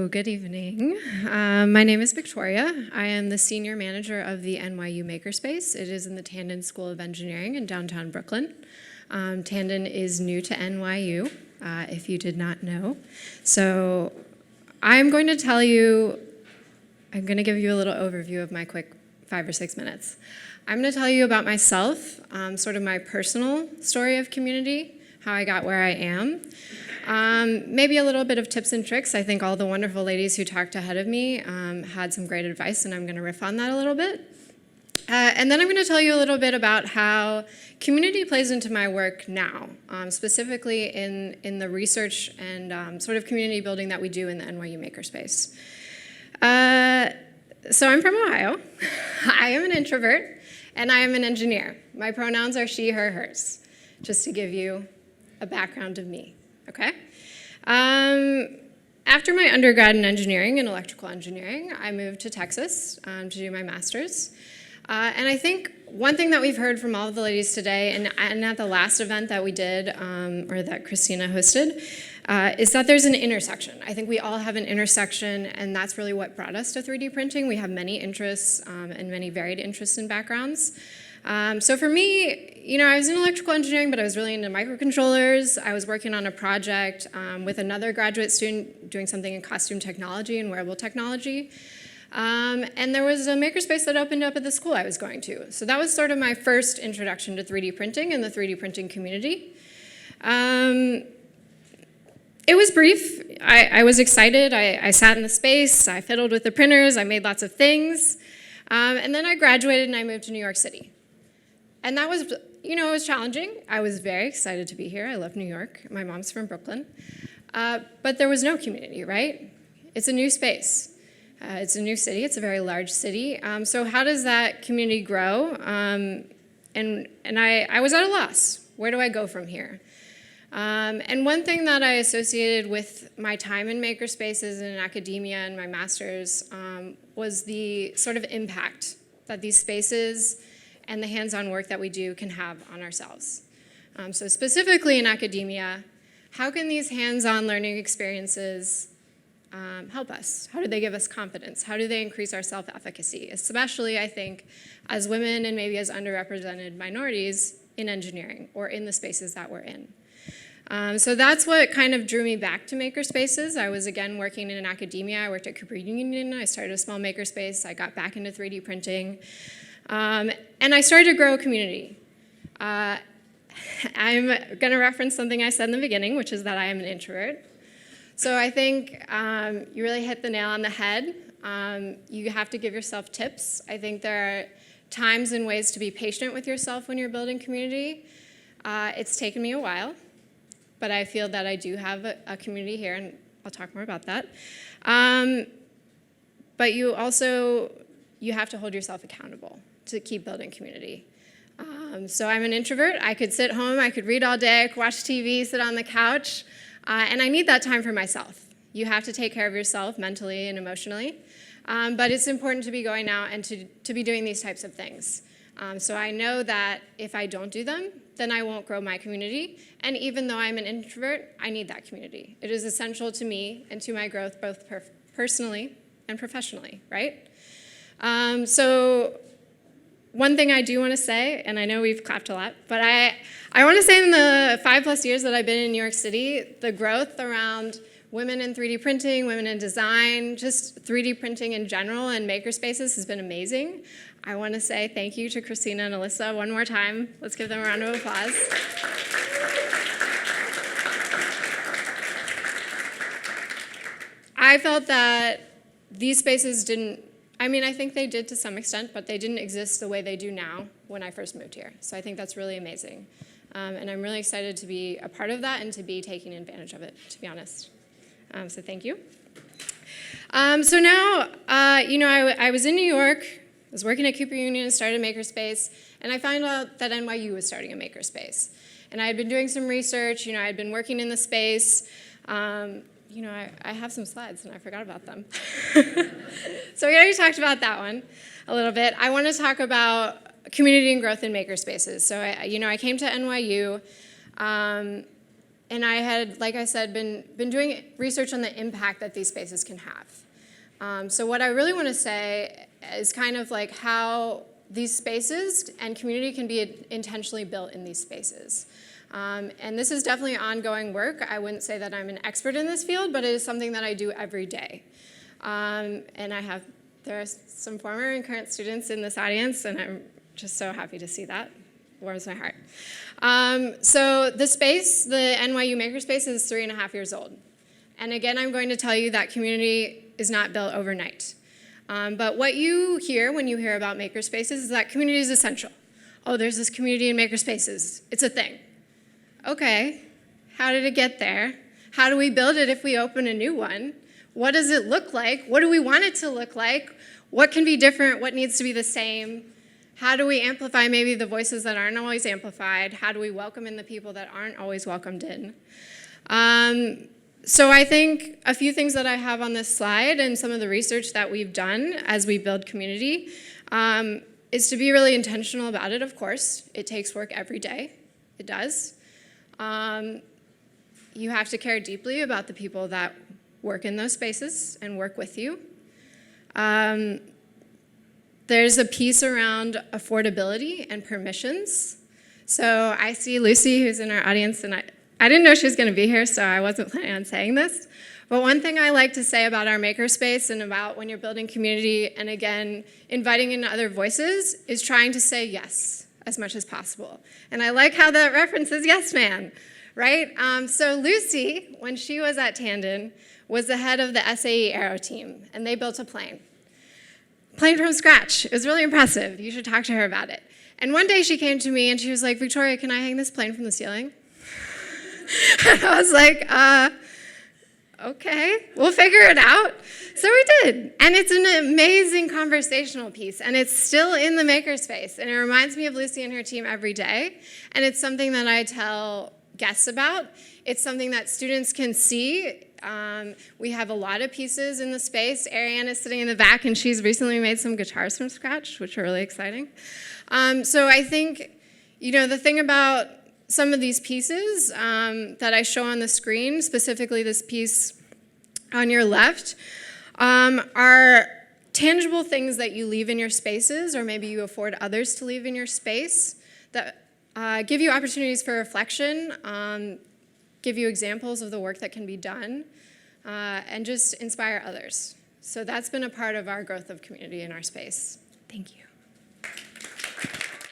So, good evening. My name is Victoria. I am the senior manager of the NYU Makerspace. It is in the Tandon School of Engineering in downtown Brooklyn. Tandon is new to NYU, if you did not know. So, I'm going to give you a little overview of my quick 5 or 6 minutes. I'm going to tell you about myself, sort of my personal story of community, how I got where I am. Maybe a little bit of tips and tricks. I think all the wonderful ladies who talked ahead of me had some great advice, and I'm going to riff on that a little bit. And then I'm going to tell you a little bit about how community plays into my work now, specifically in the research and sort of community building that we do in the NYU Makerspace. So I'm from Ohio. I am an introvert, and I am an engineer. My pronouns are she, her, hers, just to give you a background of me. Okay. After my undergrad in engineering and electrical engineering, I moved to Texas to do my master's. And I think one thing that we've heard from all of the ladies today, and at the last event that we did, or that Christina hosted, is that there's an intersection. I think we all have an intersection, and that's really what brought us to 3D printing. We have many interests and many varied interests and backgrounds. So for me, I was in electrical engineering, but I was really into microcontrollers. I was working on a project with another graduate student doing something in costume technology and wearable technology. And there was a makerspace that opened up at the school I was going to. So that was sort of my first introduction to 3D printing and the 3D printing community. It was brief. I was excited. I sat in the space. I fiddled with the printers. I made lots of things. And then I graduated and I moved to New York City. And that was, it was challenging. I was very excited to be here. I love New York. My mom's from Brooklyn. But there was no community, right? It's a new space. It's a new city. It's a very large city. So how does that community grow? And I was at a loss. Where do I go from here? And one thing that I associated with my time in makerspaces and in academia and my master's was the sort of impact that these spaces and the hands-on work that we do can have on ourselves. So specifically in academia, how can these hands-on learning experiences help us? How do they give us confidence? How do they increase our self-efficacy? Especially, I think, as women and maybe as underrepresented minorities in engineering or in the spaces that we're in. So that's what kind of drew me back to makerspaces. I was, again, working in academia. I worked at Cooper Union. I started a small makerspace. I got back into 3D printing. And I started to grow a community. I'm going to reference something I said in the beginning, which is that I am an introvert. So I think you really hit the nail on the head. You have to give yourself tips. I think there are times and ways to be patient with yourself when you're building community. It's taken me a while, but I feel that I do have a community here, and I'll talk more about that. But you have to hold yourself accountable to keep building community. So I'm an introvert. I could sit home, I could read all day, I could watch TV, sit on the couch, and I need that time for myself. You have to take care of yourself mentally and emotionally, but it's important to be going out and to be doing these types of things. So I know that if I don't do them, then I won't grow my community, and even though I'm an introvert, I need that community. It is essential to me and to my growth both personally and professionally, right? So one thing I do want to say, and I know we've clapped a lot, but I want to say in the 5+ years that I've been in New York City, the growth around women in 3D printing, women in design, just 3D printing in general and makerspaces has been amazing. I want to say thank you to Christina and Alyssa one more time. Let's give them a round of applause. I felt that these spaces I think they did to some extent, but they didn't exist the way they do now when I first moved here. So I think that's really amazing. And I'm really excited to be a part of that and to be taking advantage of it, to be honest. So thank you. So now, I was in New York, I was working at Cooper Union, started a makerspace, and I found out that NYU was starting a makerspace. And I had been doing some research, I had been working in the space. I have some slides, and I forgot about them. So we already talked about that one a little bit. I want to talk about community and growth in makerspaces. So, I came to NYU. And I had, like I said, been doing research on the impact that these spaces can have. So what I really want to say is kind of like how these spaces and community can be intentionally built in these spaces. And this is definitely ongoing work. I wouldn't say that I'm an expert in this field, but it is something that I do every day. And there are some former and current students in this audience, and I'm just so happy to see that. Warms my heart. So the space, the NYU Makerspace, is 3.5 years old. And again, I'm going to tell you that community is not built overnight. But what you hear when you hear about makerspaces is that community is essential. Oh, there's this community in makerspaces. It's a thing. Okay, how did it get there? How do we build it if we open a new one? What does it look like? What do we want it to look like? What can be different? What needs to be the same? How do we amplify maybe the voices that aren't always amplified? How do we welcome in the people that aren't always welcomed in? So I think a few things that I have on this slide and some of the research that we've done as we build community is to be really intentional about it, of course. It takes work every day. It does. You have to care deeply about the people that work in those spaces and work with you. There's a piece around affordability and permissions. So I see Lucy, who's in our audience, and I didn't know she was going to be here, so I wasn't planning on saying this. But one thing I like to say about our makerspace and about when you're building community, and again, inviting in other voices, is trying to say yes as much as possible. And I like how that references Yes Man, right? So Lucy, when she was at Tandon, was the head of the SAE Aero team, and they built a plane from scratch. It was really impressive. You should talk to her about it. And one day she came to me and she was like, Victoria, can I hang this plane from the ceiling? And I was like, okay, we'll figure it out. So we did. And it's an amazing conversational piece. And it's still in the makerspace. And it reminds me of Lucy and her team every day. And it's something that I tell guests about. It's something that students can see. We have a lot of pieces in the space. Ariane is sitting in the back, and she's recently made some guitars from scratch, which are really exciting. So I think, the thing about some of these pieces that I show on the screen, specifically this piece on your left, are tangible things that you leave in your spaces, or maybe you afford others to leave in your space, that give you opportunities for reflection, give you examples of the work that can be done, and just inspire others. So that's been a part of our growth of community in our space. Thank you.